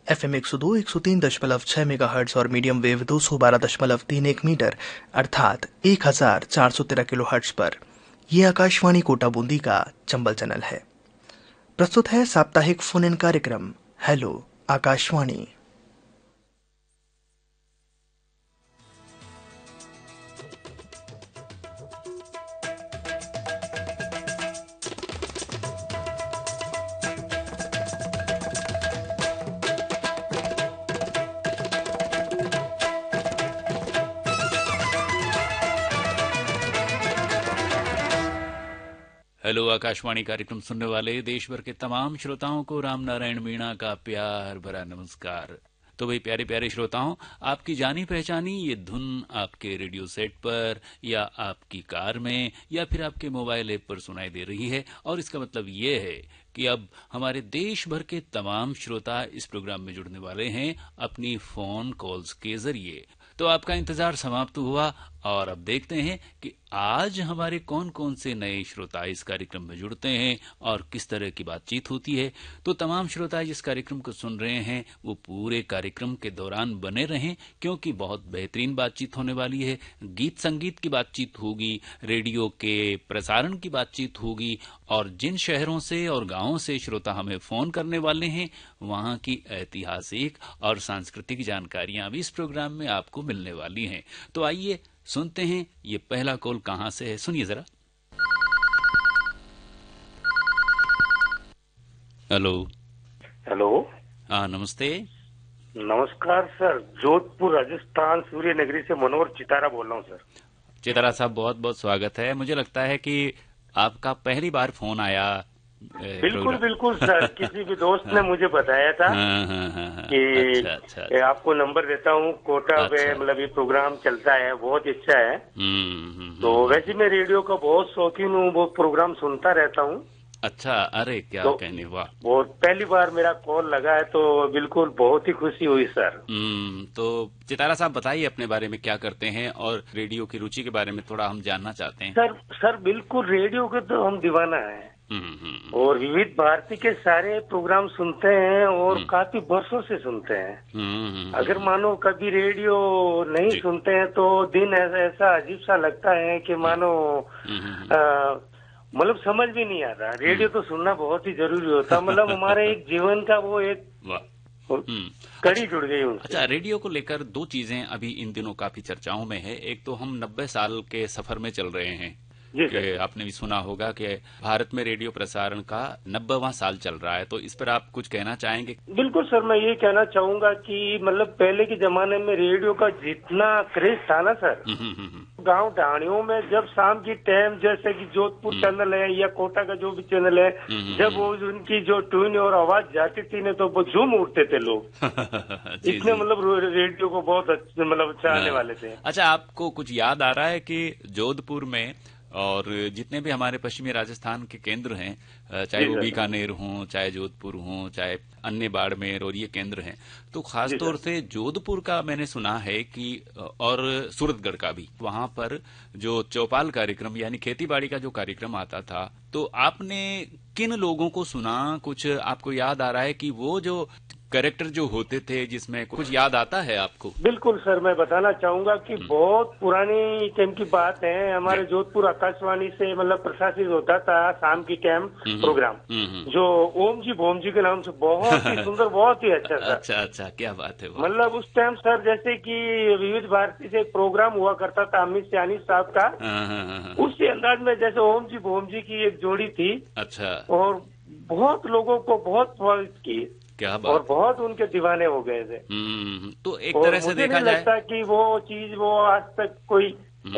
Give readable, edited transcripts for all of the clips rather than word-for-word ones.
FM 102, 103.6 megahertz और medium wave 212.31 metre अर्थात 1413 kilohertz पर। यह आकाशवाणी कोटा बूंदी का चंबल चैनल है। प्रस्तुत है साप्ताहिक फोन इन कार्यक्रम हेलो आकाशवाणी। हेलो आकाशवाणी कार्यक्रम सुनने वाले देश भर के तमाम श्रोताओं को राम नारायण मीणा का प्यार भरा नमस्कार। तो भाई प्यारे प्यारे श्रोताओं, आपकी जानी पहचानी ये धुन आपके रेडियो सेट पर या आपकी कार में या फिर आपके मोबाइल ऐप पर सुनाई दे रही है, और इसका मतलब ये है कि अब हमारे देश भर के तमाम श्रोता इस प्रोग्राम में जुड़ने वाले हैं अपनी फोन कॉल्स के जरिए। तो आपका इंतजार समाप्त हुआ और अब देखते हैं कि आज हमारे कौन कौन से नए श्रोता इस कार्यक्रम में जुड़ते हैं और किस तरह की बातचीत होती है। तो तमाम श्रोता जिस कार्यक्रम को सुन रहे हैं वो पूरे कार्यक्रम के दौरान बने रहें, क्योंकि बहुत बेहतरीन बातचीत होने वाली है। गीत संगीत की बातचीत होगी, रेडियो के प्रसारण की बातचीत होगी, और जिन शहरों से और गांवों से श्रोता हमें फोन करने वाले हैं वहां की ऐतिहासिक और सांस्कृतिक जानकारियां भी इस प्रोग्राम में आपको मिलने वाली हैं। तो आइए सुनते हैं ये पहला कॉल कहां से है, सुनिए जरा। Hello hello. हाँ नमस्ते। नमस्कार सर, जोधपुर राजस्थान सूर्य नगरी से मनोहर चितारा बोल रहा हूँ सर। चितारा साहब बहुत बहुत स्वागत है। मुझे लगता है कि आपका पहली बार फोन आया। बिल्कुल बिल्कुल सर, किसी भी दोस्त ने मुझे बताया था कि अच्छा। आपको नंबर देता हूँ, कोटा में मतलब ये प्रोग्राम चलता है, बहुत अच्छा है। तो वैसे मैं रेडियो का बहुत शौकीन हूँ, वो प्रोग्राम सुनता रहता हूँ। अच्छा, अरे क्या तो कहने, वाह। बहुत पहली बार मेरा कॉल लगा है तो बिल्कुल बहुत ही खुशी हुई सर। तो चितारा साहब बताइए अपने बारे में, क्या करते हैं और रेडियो की रुचि के बारे में थोड़ा हम जानना चाहते हैं। सर बिल्कुल रेडियो के तो हम दीवाना है और विविध भारती के सारे प्रोग्राम सुनते हैं और काफी वर्षों से सुनते हैं। अगर मानो कभी रेडियो नहीं सुनते हैं तो दिन ऐसा अजीब सा लगता है कि मानो मतलब समझ भी नहीं आता। रेडियो तो सुनना बहुत ही जरूरी होता है, मतलब हमारे एक जीवन का वो एक कड़ी जुड़ गई उनसे। अच्छा, रेडियो को लेकर दो चीजें अभी इन दिनों काफी चर्चाओं में है। एक तो हम 90 साल के सफर में चल रहे हैं कि आपने भी सुना होगा कि भारत में रेडियो प्रसारण का 90वां साल चल रहा है, तो इस पर आप कुछ कहना चाहेंगे? बिल्कुल सर, मैं ये कहना चाहूंगा कि मतलब पहले के जमाने में रेडियो का जितना क्रेज था ना सर, गांव ढाणियों में जब शाम की टाइम जैसे कि जोधपुर चैनल है या कोटा का जो भी चैनल है, जब वो उनकी जो ट्यून और आवाज जाती थी ना तो वो झूम उठते थे लोग। इसलिए मतलब रेडियो को बहुत मतलब चाहने वाले थे। अच्छा, आपको कुछ याद आ रहा है कि जोधपुर में और जितने भी हमारे पश्चिमी राजस्थान के केंद्र हैं, चाहे वो बीकानेर हों, चाहे जोधपुर हों, चाहे अन्य बाड़मेर और ये केंद्र हैं, तो खास तौर से जोधपुर का मैंने सुना है कि और सूरतगढ़ का भी, वहां पर जो चौपाल कार्यक्रम यानी खेतीबाड़ी का जो कार्यक्रम आता था, तो आपने किन लोगों को सुना? कुछ आपको याद आ रहा है कि वो जो कैरेक्टर जो होते थे, जिसमें कुछ याद आता है आपको? बिल्कुल सर, मैं बताना चाहूंगा कि बहुत पुरानी टाइम की बात है। हमारे जोधपुर आकाशवाणी से मतलब प्रसारित होता था शाम की टाइम प्रोग्राम, जो ओम जी भोम जी के नाम से, बहुत ही सुंदर, बहुत ही अच्छा सर। अच्छा, क्या बात है। मतलब उस टाइम सर जैसे कि विविध भारती से एक प्रोग्राम हुआ करता था अमित सियानी साहब का, उसी अंदाज में जैसे ओम जी भोम जी की एक जोड़ी थी। अच्छा। और बहुत लोगों को बहुत प्रभावित की, क्या बात, और बहुत उनके दीवाने हो गए थे। तो एक तरह से देखा जाए, लगता कि वो चीज वो आज तक कोई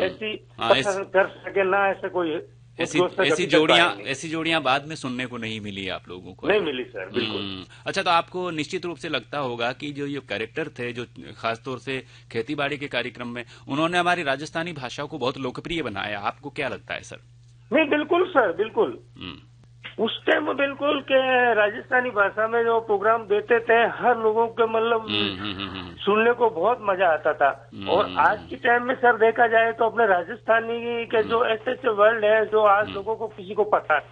ऐसी पसंद कर सके ना, ऐसे कोई ऐसी जोड़ियां बाद में सुनने को नहीं मिली आप लोगों को? नहीं मिली सर, बिल्कुल। अच्छा, तो आपको निश्चित रूप से लगता होगा कि जो ये कैरेक्टर थे, जो खासतौर से खेतीबाड़ी के कार्यक्रम में, उन्होंने हमारी राजस्थानी भाषा को बहुत लोकप्रिय बनाया। आपको क्या लगता है सर? नहीं, बिल्कुल सर, बिल्कुल। उस टाइम बिल्कुल के राजस्थानी भाषा में जो प्रोग्राम देते थे, हर लोगों के मतलब सुनने को बहुत मजा आता था। और आज के टाइम में सर देखा जाए तो अपने राजस्थानी के जो ऐसे वर्ड है जो आज लोगों को किसी को पता है।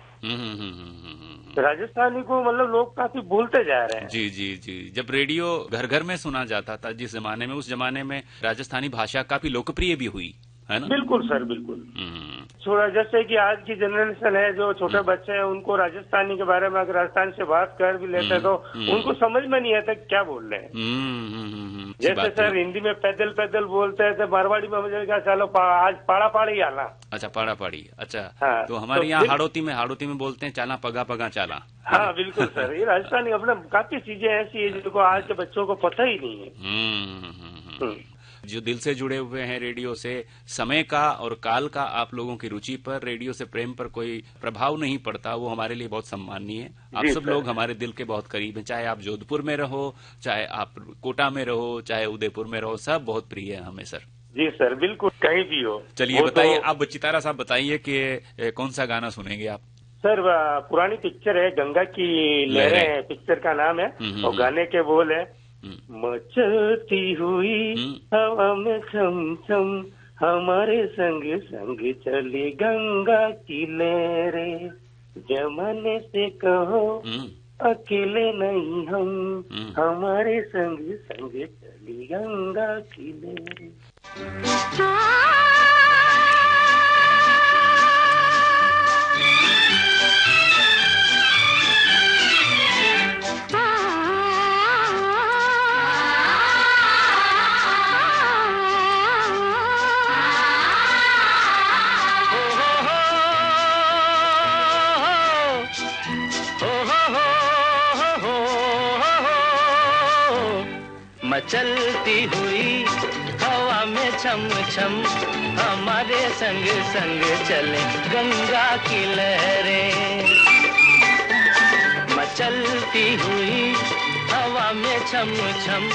राजस्थानी को मतलब लोग काफी भूलते जा रहे हैं। जी जी जी। जब रेडियो घर घर में सुना जाता था जिस जमाने में, उस जमाने में राजस्थानी भाषा काफी लोकप्रिय भी हुई है ना। बिल्कुल सर, बिल्कुल। थोड़ा जैसे कि आज की जनरेशन है, जो छोटे बच्चे हैं, उनको राजस्थानी के बारे में अगर राजस्थान से बात कर भी लेते हैं तो उनको समझ में नहीं आता क्या बोल रहे हैं। जैसे सर हिंदी में पैदल पैदल बोलते हैं तो मारवाड़ी में मुझे क्या, चलो आज पाड़ा पाड़ी आना। अच्छा, पाड़ा पाड़ी। अच्छा। हाँ, तो हमारे यहाँ हाड़ोती में बोलते हैं चाला पगा पगा चाला। हाँ बिल्कुल सर, ये राजस्थानी अपने काफी चीजें ऐसी है जिनको आज के बच्चों को पता ही नहीं है। जो दिल से जुड़े हुए हैं रेडियो से, समय का और काल का आप लोगों की रुचि पर, रेडियो से प्रेम पर कोई प्रभाव नहीं पड़ता, वो हमारे लिए बहुत सम्माननीय है। आप सब लोग हमारे दिल के बहुत करीब हैं, चाहे आप जोधपुर में रहो, चाहे आप कोटा में रहो, चाहे उदयपुर में रहो, सब बहुत प्रिय है हमें सर। जी सर, बिल्कुल, कहीं भी हो। चलिए बताइए, आप बच्चीतारा साहब बताइए कि कौन सा गाना सुनेंगे आप? सर पुरानी पिक्चर है, गंगा की लहरें पिक्चर का नाम है, और गाने के बोल है, मचलती हुई हवा में छम छम हमारे संग संग चली गंगा की लहरें, जमाने से कहो अकेले नहीं हम, हमारे संग संग चली गंगा की लहरें। मचलती हुई हवा में छम छम हमारे संग संग चले गंगा की लहरें, मचलती हुई हवा में छम छम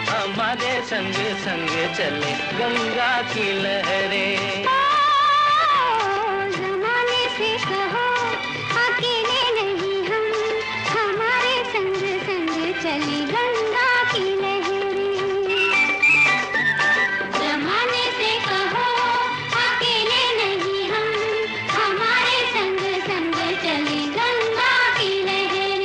हमारे संग संग चले गंगा की लहरें। ज़माने से कहो अकेले नहीं हम, हमारे संग संग चली गंगा की लहरें। ज़माने से कहो अकेले नहीं हम, हमारे संग संग चली गंगा की लहरें।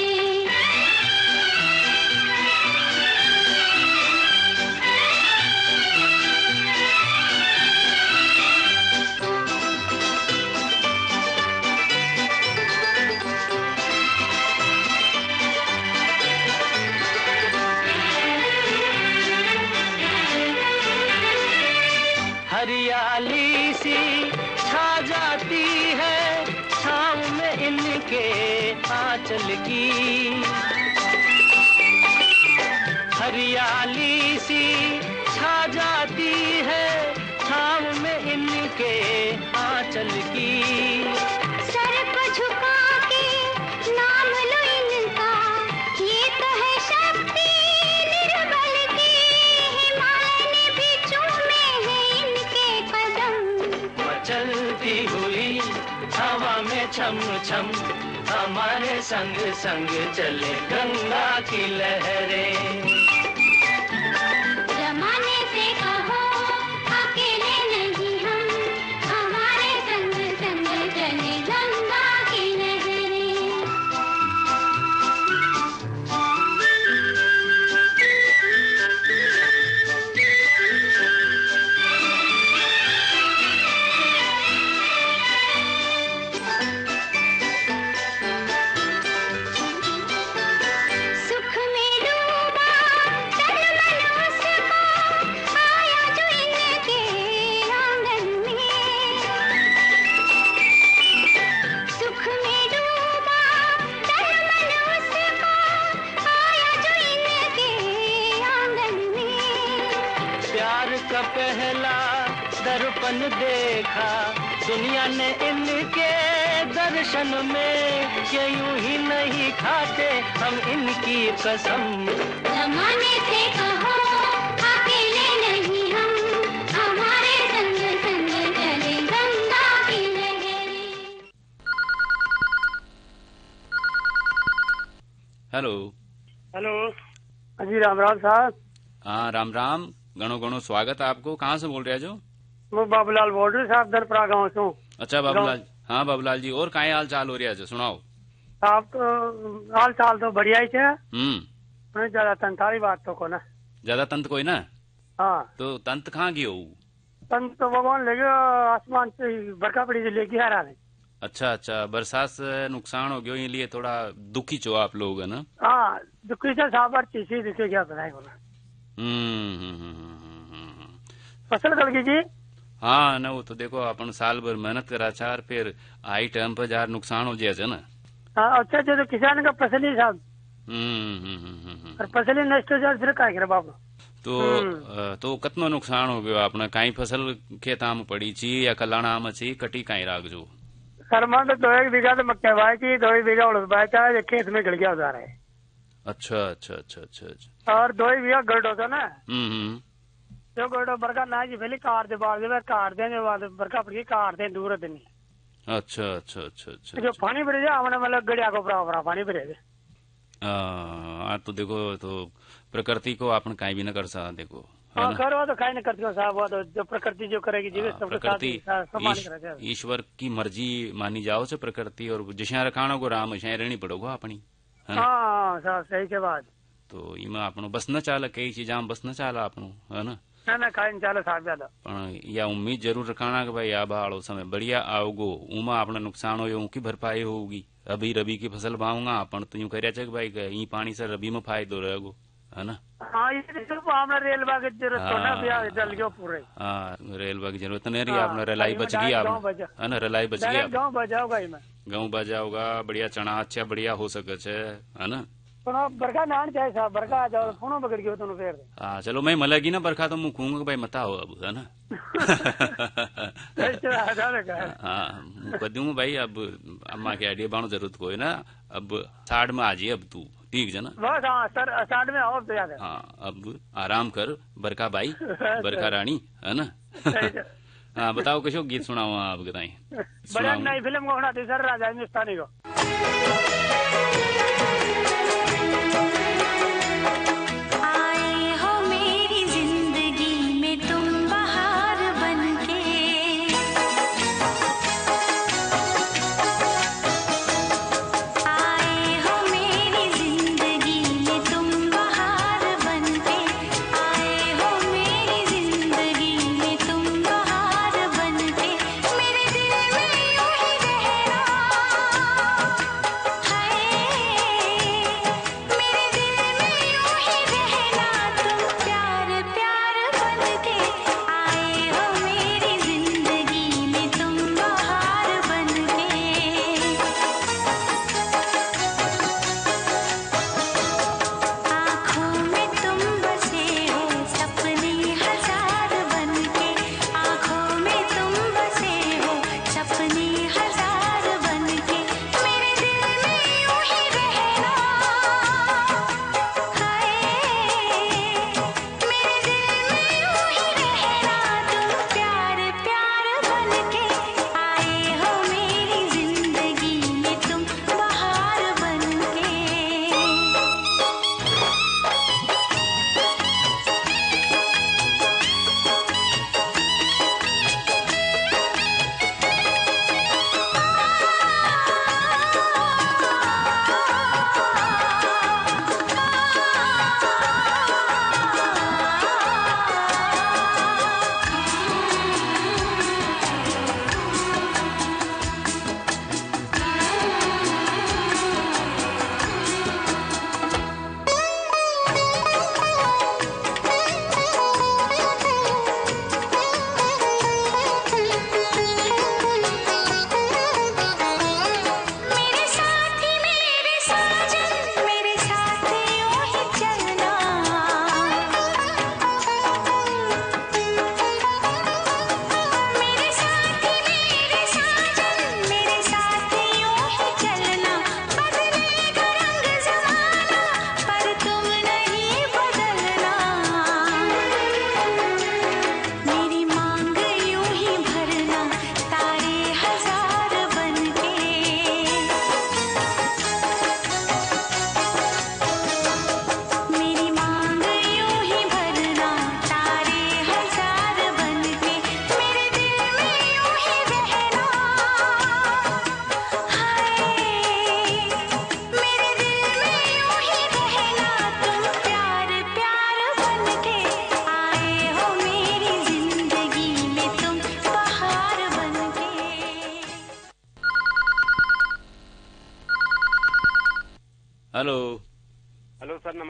हरियाली सी छा जाती है छाँव में इनके आंचल की, हरियाली सी छा जाती है छाँव में इनके आंचल की। सर को झुका के नाम लो इनका, ये तो है शक्ति निर्बल की, हिमालय ने भी चूमे हैं इनके कदम। मचलती हुई हवा में छम छम हमारे संग संग चले गंगा की लहरें। ज़माने से कहो अकेले नहीं हम, हमारे संग संग चले गंगा की लहरें। सुख में डूबा तन मन उसका, आया जो इनके आंगन में। सुख में डूबा तन मन उसका, आया जो इनके आंगन में। प्यार का पहला दर्पण देखा दुनिया ने इनके दर्शन में, कि यूं ही नहीं खाते हम इनकी कसम। ज़माने से कहो अकेले नहीं हम, हमारे संग संग चले गंगा की लहरें। हेलो। हेलो जी, राम राम साहब। हाँ, राम राम, गणो गणो स्वागत आपको। कहाँ से बोल रहे हैं जो? मैं बाबूलाल बोल रहे साहब, दरपरा गाँव से। अच्छा बाबूलाल, हाँ बाबूलाल जी, और काहे हाल चाल हो रहा है जो सुनाओ? आप तो हाल चाल तो बढ़िया ही थे, ज्यादा तंतारी बात तो को ना ज्यादा तंत कोई ना। हाँ तो तंत कहाँ गयो? तंत तो भगवान ले गयो आसमान से बरखा पड़ी से लेके आ रहा है। अच्छा अच्छा, बरसात से नुकसान हो गयो इसलिए थोड़ा दुखी छो आप लोग है ना। हाँ दुखी से साबर चीसी दिखे क्या बनाए बोला। फसल गल गई जी। हाँ न वो तो देखो अपन साल भर मेहनत करा चार फिर आई टाइम पर जार नुकसान हो जाए ना। हाँ अच्छा जो तो किसान का फसल ही साहब और फसल ही नष्ट हो जाए फिर क्या करे बाप। तो कितना नुकसान हो गयो आपने? काई फसल खेता में पड़ी ची या कलाना में ची कटी काई राख जो? सर मान तो 2 बीघा तो मक्का बाई थी, 2 बीघा उड़द बाई था, खेत में गड़ गया जा रहा है। अच्छा अच्छा अच्छा अच्छा अच्छा। और 2 बीघा गड़ होता ना जो गड़ बरका ना जी पहले कार दे बाद कार देने बाद बरका पड़ी कार दे दूर दिन। अच्छा अच्छा अच्छा अच्छा। जो पानी भरे जाए हमने मतलब गड़िया को बराबर पानी भरे जाए। तो देखो तो प्रकृति को अपन कहीं भी न कर सकता देखो। हाँ करो तो कहीं न करती हो साहब, वो तो जो प्रकृति जो करेगी जीवित प्रकृति ईश्वर की मर्जी मानी जाओ से प्रकृति और जिसे रखाना को राम है रहनी पड़ोगा अपनी। हाँ सही के बाद तो इमा अपनो बस न चाल कई चीजा बस न चाल अपनो है ना ना कहीं चाले साहब ज्यादा या उम्मीद जरूर रखाना कि भाई आ बाड़ो समय बढ़िया आओगो उमा अपना नुकसान हो उनकी भरपाई होगी। अभी रबी की फसल बाऊंगा अपन तो यूं कह भाई ई पानी से रबी में फायदो रहेगो है ना। हाँ ये रेलवा की जरूरत तो ना जल गयो पूरे। हाँ रेलवा की जरूरत नहीं रही आपने रेलाई बच गई आपने है ना रेलाई बच गई गाँव बजाओगा गाँव बजाओगा बढ़िया चना अच्छा बढ़िया हो सके है ना। बरखा नान चाहे साहब बरखा आ जाओ फोनो पकड़ गयो तुम फिर। हाँ चलो मैं मलेगी ना बरखा तो मुँह कहूंगा भाई मता हो अब है ना। हाँ कह दूंगा भाई अब अम्मा के आइडिया बानो जरूरत कोई ना अब साढ़ में आ जाइए अब तू ठीक है ना। बस हाँ सर साढ़ में आओ तो याद है। हाँ अब आराम कर बरखा भाई बरखा रानी है ना। हाँ बताओ किशो गीत सुनाओ आप बताई बड़ा नई फिल्म को बनाती सर राजा हिंदुस्तानी को। मेरे दिल में यूं ही रहना है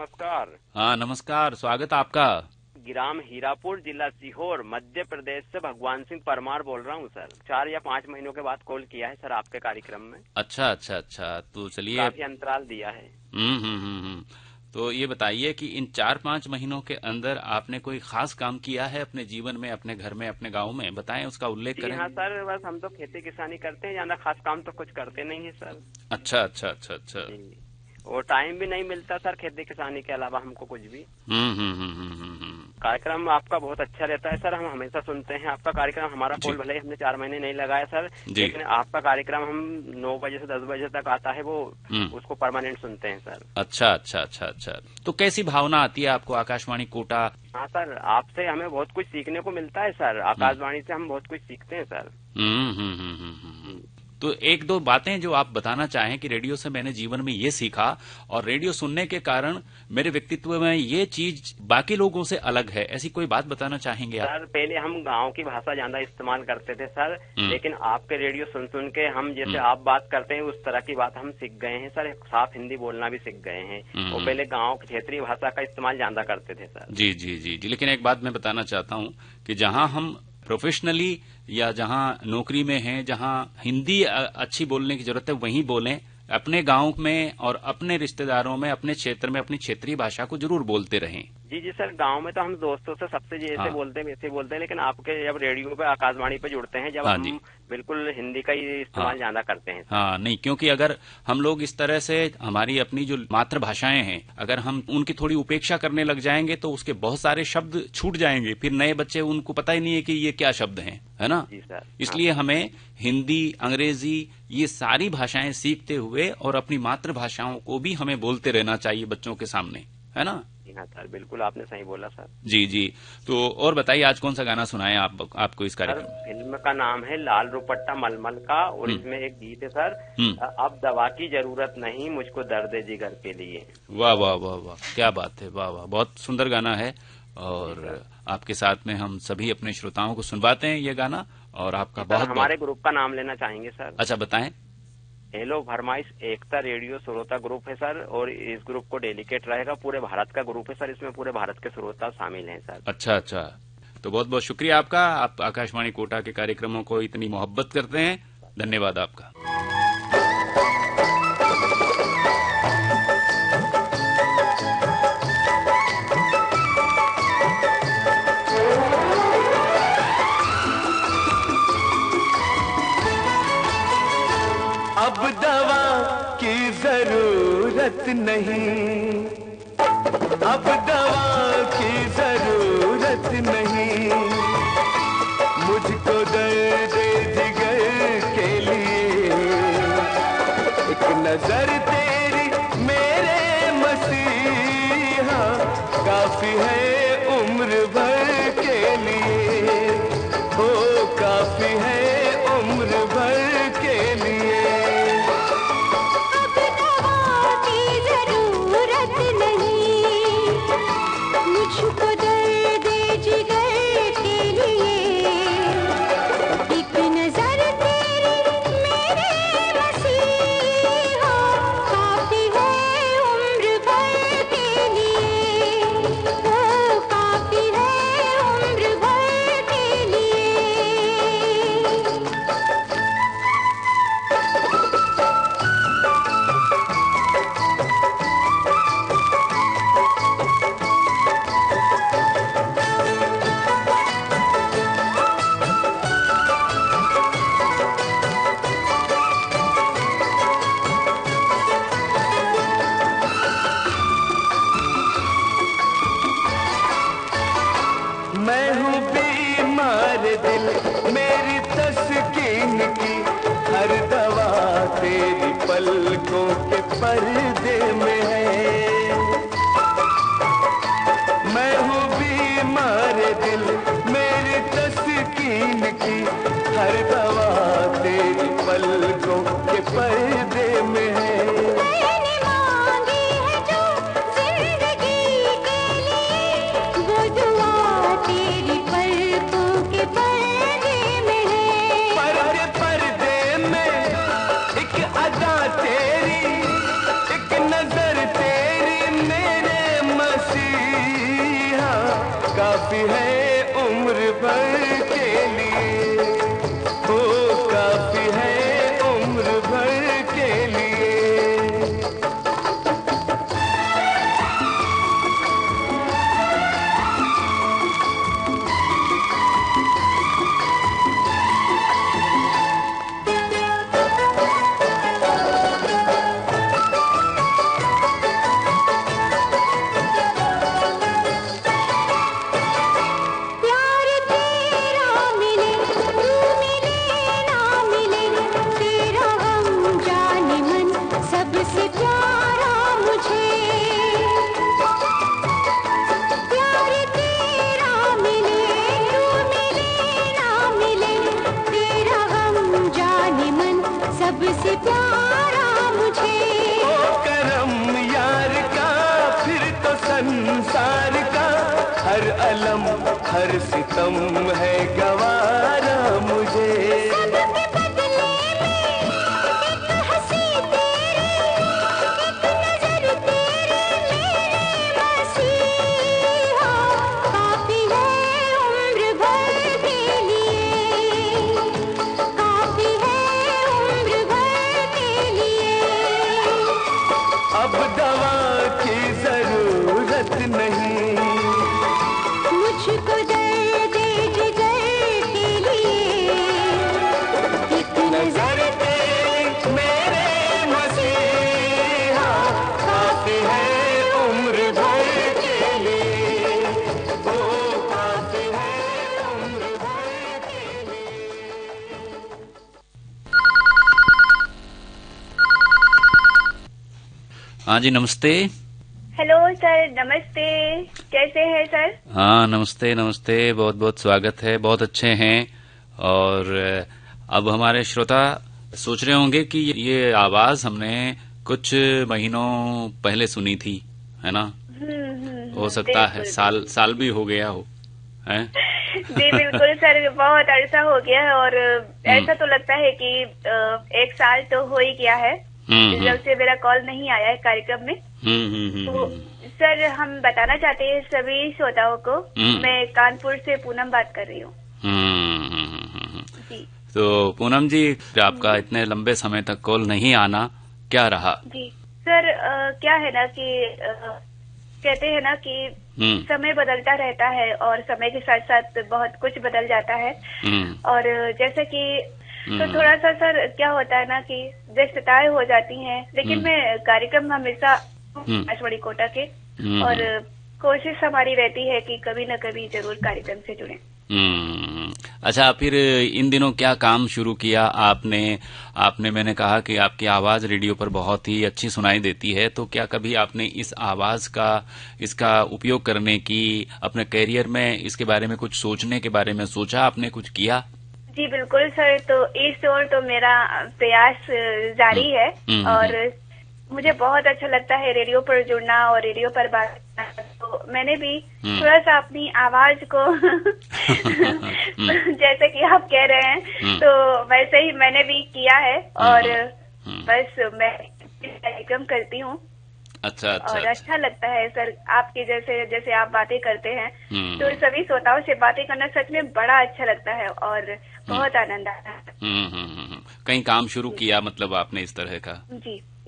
नमस्कार। हाँ नमस्कार, स्वागत आपका। ग्राम हीरापुर, जिला सीहोर, मध्य प्रदेश से भगवान सिंह परमार बोल रहा हूँ सर। 4 या 5 महीनों के बाद कॉल किया है सर आपके कार्यक्रम में। अच्छा अच्छा अच्छा, तो चलिए। काफी अंतराल दिया है। तो ये बताइए कि इन 4-5 महीनों के अंदर आपने कोई खास काम किया है अपने जीवन में, अपने घर में, अपने गांव में? बताएं, उसका उल्लेख करें। हाँ सर, बस हम तो खेती किसानी करते हैं, ज्यादा खास काम तो कुछ करते नहीं है सर। अच्छा अच्छा अच्छा अच्छा। और टाइम भी नहीं मिलता सर खेती किसानी के अलावा हमको कुछ भी। कार्यक्रम आपका बहुत अच्छा रहता है सर, हम हमेशा सुनते हैं आपका कार्यक्रम। हमारा कॉल भले ही हमने 4 महीने नहीं लगाया सर, लेकिन आपका कार्यक्रम हम 9 बजे से 10 बजे तक आता है, वो उसको परमानेंट सुनते हैं सर। अच्छा अच्छा अच्छा अच्छा। तो कैसी भावना आती है आपको आकाशवाणी कोटा? हाँ सर, आपसे हमें बहुत कुछ सीखने को मिलता है सर, आकाशवाणी से हम बहुत कुछ सीखते हैं सर। तो 1-2 बातें जो आप बताना चाहें कि रेडियो से मैंने जीवन में ये सीखा और रेडियो सुनने के कारण मेरे व्यक्तित्व में ये चीज बाकी लोगों से अलग है, ऐसी कोई बात बताना चाहेंगे आप? सर पहले हम गांव की भाषा ज्यादा इस्तेमाल करते थे सर, लेकिन आपके रेडियो सुन सुन के हम जैसे आप बात करते हैं उस तरह की बात हम सीख गए हैं सर, साफ हिंदी बोलना भी सीख गए हैं। वो पहले गाँव की क्षेत्रीय भाषा का इस्तेमाल ज्यादा करते थे सर। जी जी जी जी। लेकिन एक बात मैं बताना चाहता हूँ कि जहाँ हम प्रोफेशनली या जहाँ नौकरी में हैं, जहाँ हिंदी अच्छी बोलने की जरूरत है वहीं बोलें। अपने गांव में और अपने रिश्तेदारों में, अपने क्षेत्र में अपनी क्षेत्रीय भाषा को जरूर बोलते रहें। जी जी सर, गांव में तो हम दोस्तों से सबसे जैसे बोलते हैं वैसे बोलते हैं, लेकिन आपके जब रेडियो पे आकाशवाणी पे जुड़ते हैं जब हम बिल्कुल हिंदी का ही इस्तेमाल ज्यादा करते हैं। हाँ नहीं, क्योंकि अगर हम लोग इस तरह से हमारी अपनी जो मातृभाषाएं हैं अगर हम उनकी थोड़ी उपेक्षा करने लग जाएंगे तो उसके बहुत सारे शब्द छूट जाएंगे, फिर नए बच्चे उनको पता ही नहीं है कि ये क्या शब्द हैं, है ना? जी सर। इसलिए हमें हिंदी, अंग्रेजी ये सारी भाषाएं सीखते हुए और अपनी मातृभाषाओं को भी हमें बोलते रहना चाहिए बच्चों के सामने, है ना? हाँ सर, बिल्कुल आपने सही बोला सर। जी जी। तो और बताइए आज कौन सा गाना सुनाए आपको इस कार्यक्रम? फिल्म का नाम है लाल रुपट्टा मलमल का, और इसमें एक गीत है सर, अब दवा की जरूरत नहीं मुझको दर्द जिगर के लिए। वाह वाह वाह वाह, क्या बात है, वाह वाह, बहुत सुंदर गाना है। और आपके साथ में हम सभी अपने श्रोताओं को सुनवाते हैं ये गाना। और आपका बहुत हमारे ग्रुप का नाम लेना चाहेंगे सर? अच्छा बताएं। हेलो फरमाइश एकता रेडियो श्रोता ग्रुप है सर, और इस ग्रुप को डेडिकेट रहेगा, पूरे भारत का ग्रुप है सर, इसमें पूरे भारत के श्रोता शामिल हैं सर। अच्छा अच्छा, तो बहुत बहुत शुक्रिया आपका, आप आकाशवाणी कोटा के कार्यक्रमों को इतनी मोहब्बत करते हैं, धन्यवाद आपका। अब दवा की जरूरत नहीं, अब दवा की जरूरत नहीं, मुझको दर्द जिगर के लिए एक नजर तेरी मेरे मसीहा काफी है उम्र भर के लिए, ओ काफी है उम्र भर के लिए। मैं हूँ बीमार दिल मेरी तस्कीन की, हर दवा तेरी पलकों के पर्दे में है। मैं हूँ बीमार दिल मेरी तस्कीन की, हर दवा तेरी पलकों के पर्दे में है। तेरी एक संसार का हर अलम हर सितम है गवारा मुझे। अब दवा की जरूरत नहीं मुझको दर्द जिगर के लिए एक नजर तेरी मेरे मसीहा काफी है उम्र भर के लिए, ओ काफी है उम्र भर के लिए। हाँ जी, नमस्ते। हेलो सर, नमस्ते। कैसे हैं सर? हाँ, नमस्ते नमस्ते, बहुत बहुत स्वागत है। बहुत अच्छे हैं। और अब हमारे श्रोता सोच रहे होंगे कि ये आवाज हमने कुछ महीनों पहले सुनी थी, है ना? हो सकता है साल भी हो गया हो, है? जी बिल्कुल सर, बहुत अरसा हो गया है। और ऐसा तो लगता है कि 1 साल तो हो ही गया है जब से मेरा कॉल नहीं आया है कार्यक्रम में। तो सर, हम बताना चाहते हैं सभी श्रोताओं को, मैं कानपुर से पूनम बात कर रही हूँ। जी। तो पूनम जी, आपका इतने लंबे समय तक कॉल नहीं आना क्या रहा? जी सर, क्या है ना कि कहते हैं ना कि समय बदलता रहता है और समय के साथ साथ बहुत कुछ बदल जाता है। और जैसे कि तो थोड़ा सा सर क्या होता है ना कि व्यस्तताएं हो जाती हैं, लेकिन मैं कार्यक्रम हमेशा आकाशवाणी कोटा के, और कोशिश हमारी रहती है कि कभी न कभी जरूर कार्यक्रम से जुड़ें। अच्छा, फिर इन दिनों क्या काम शुरू किया आपने मैंने कहा कि आपकी आवाज रेडियो पर बहुत ही अच्छी सुनाई देती है, तो क्या कभी आपने इस आवाज का इसका उपयोग करने की अपने करियर में इसके बारे में कुछ सोचने के बारे में सोचा? आपने कुछ किया? जी बिल्कुल सर, तो इस ओर तो मेरा प्रयास जारी है और मुझे बहुत अच्छा लगता है रेडियो पर जुड़ना और रेडियो पर बात करना। तो मैंने भी थोड़ा सा अपनी आवाज को जैसे कि आप कह रहे हैं, तो वैसे ही मैंने भी किया है। और बस मैं कार्यक्रम करती हूँ। अच्छा। और अच्छा लगता है सर, आपके जैसे आप बातें करते हैं, तो सभी श्रोताओं से बातें करना सच में बड़ा अच्छा लगता है और बहुत आनंद आता है। कहीं काम शुरू किया मतलब आपने इस तरह का?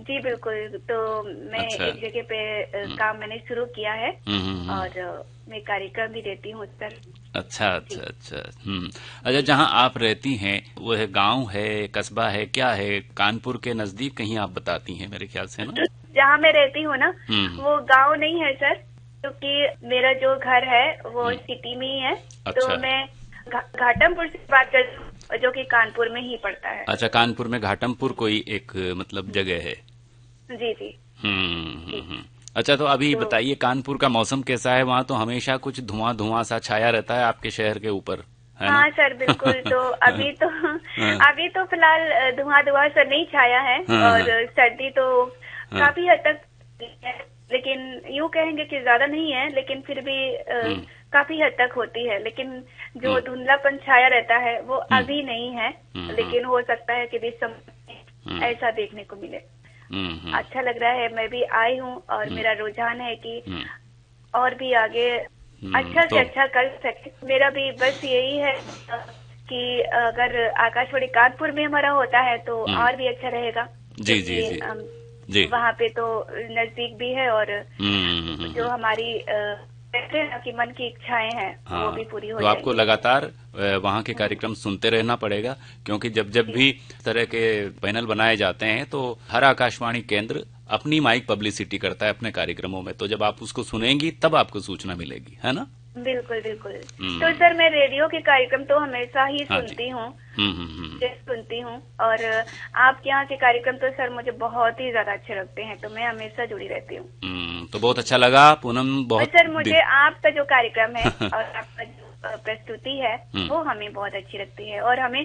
जी बिल्कुल। तो मैं एक जगह पे काम मैंने शुरू किया है और मैं कार्यक्रम भी देती हूँ सर। अच्छा। अच्छा, जहाँ आप रहती हैं वो है गांव है, कस्बा है, क्या है? कानपुर के नजदीक कहीं आप बताती हैं मेरे ख्याल से ना? जहाँ मैं रहती हूँ ना, वो गांव नहीं है सर, क्योंकि मेरा जो घर है वो सिटी में ही है। अच्छा। तो मैं घाटमपुर से बात करती हूँ, जो कि कानपुर में ही पड़ता है। अच्छा, कानपुर में घाटमपुर कोई एक मतलब जगह है? जी। अच्छा, तो अभी बताइए कानपुर का मौसम कैसा है? वहाँ तो हमेशा कुछ धुआं सा छाया रहता है आपके शहर के ऊपर, है ना? हाँ सर बिल्कुल। तो अभी तो फिलहाल धुआं सा नहीं छाया है और सर्दी तो काफी हद तक है, लेकिन यूँ कहेंगे कि ज्यादा नहीं है, लेकिन फिर भी काफी हद तक होती है। लेकिन जो धुंधलापन छाया रहता है वो अभी नहीं है, लेकिन हो सकता है कि बीच समय ऐसा देखने को मिले। अच्छा लग रहा है, मैं भी आई हूँ और मेरा रुझान है कि और भी आगे अच्छा से अच्छा कर सके। मेरा भी बस यही है कि अगर आकाशवाणी कानपुर में हमारा होता है तो और भी अच्छा रहेगा। जी। वहाँ पे तो नजदीक भी है और जो हमारी कहते हैं कि मन की इच्छाएं हैं वो भी पूरी हो तो आपको लगातार वहाँ के कार्यक्रम सुनते रहना पड़ेगा, क्योंकि जब भी इस तरह के पैनल बनाए जाते हैं तो हर आकाशवाणी केंद्र अपनी माइक पब्लिसिटी करता है अपने कार्यक्रमों में। तो जब आप उसको सुनेंगी तब आपको सूचना मिलेगी, है ना? बिल्कुल। तो सर, मैं रेडियो के कार्यक्रम तो हमेशा ही सुनती हूँ और आपके यहाँ के कार्यक्रम तो सर मुझे बहुत ही ज्यादा अच्छे लगते हैं, तो मैं हमेशा जुड़ी रहती हूँ। तो बहुत अच्छा लगा पूनम। बहुत सर, मुझे आपका जो कार्यक्रम है और आपका जो प्रस्तुति है वो हमें बहुत अच्छी लगती है और हमें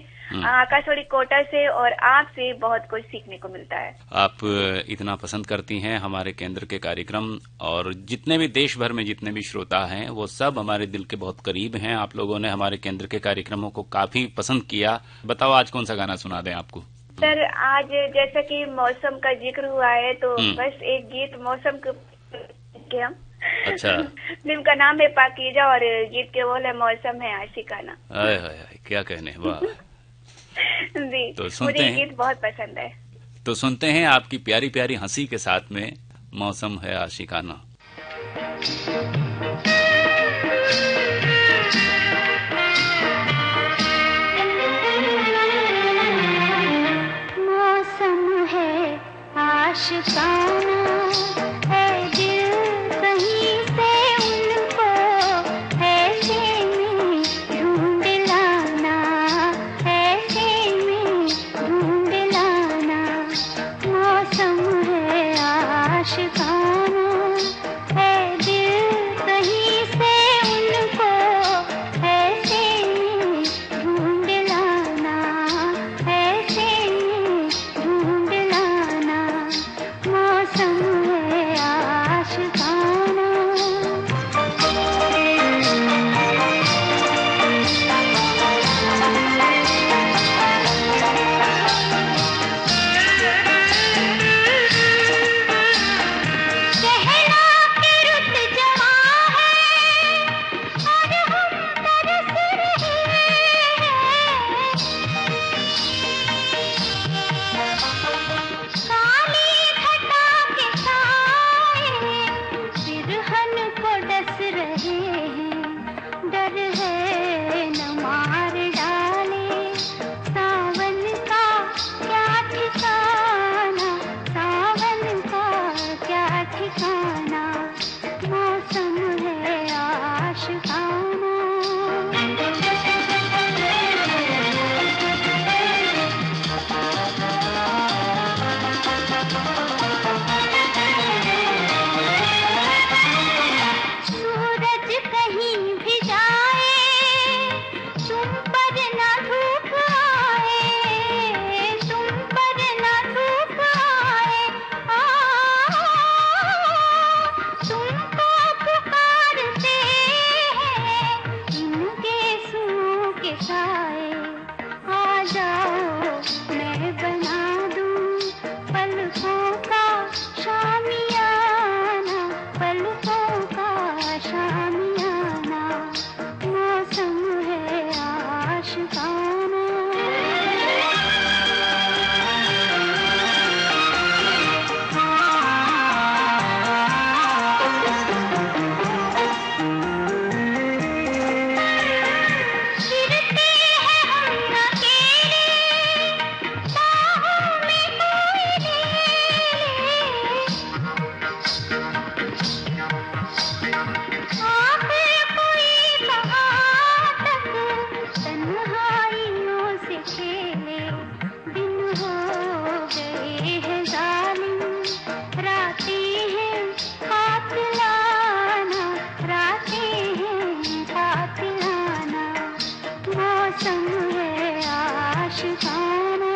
आकाशवाणी कोटा से और आपसे बहुत कुछ सीखने को मिलता है। आप इतना पसंद करती हैं हमारे केंद्र के कार्यक्रम, और जितने भी देश भर में जितने भी श्रोता हैं वो सब हमारे दिल के बहुत करीब हैं। आप लोगों ने हमारे केंद्र के कार्यक्रमों को काफी पसंद किया। बताओ आज कौन सा गाना सुना दें आपको? सर आज जैसा कि मौसम का जिक्र हुआ है तो बस एक गीत मौसम के हम। अच्छा। फिल्म का नाम है पाकीजा और गीत के बोल है मौसम है आशिकाना। आय क्या कहने, वाह। जी तो सुनते मुझे हैं, गीत बहुत पसंद है। तो सुनते हैं आपकी प्यारी प्यारी हंसी के साथ में मौसम है आशिकाना। मौसम है आशिकाना है दिल कहीं से उनको ऐसे में ढूंढ लाना, ऐसे में ढूंढ लाना। मौसम है आशिकाना है दिल कहीं से उनको ऐसे में ढूंढ लाना, ऐसे में ढूंढ लाना। मौसम है आशिकाना। कहना कि रुत जवां है और हम तरस रहे हैं। काली घटा के साए सिरहन को डस रहे हैं। डर है न मार डाले सावन का क्या ठिकाना, सावन का क्या ठिकाना। मौसम है आशिकाना। सूरज कहीं भी जाए तुम पर ना धूप आए, तुम पर ना धूप आए। तुमको पुकारते हैं इनके सूं के साए। आ जाओ मैं बना दूं पलकों का शामियाना, पलकों का शामियाना। मौसम है आशिकाना। फिरते हैं हम अकेले बाहों में कोई ले। आखिर कोई कहाँ तक तन्हाइयों से खेले। दिन हो गए हैं जालिम, रातें हैं कातिलाना, रातें हैं कातिलाना। मौसम है आशिकाना।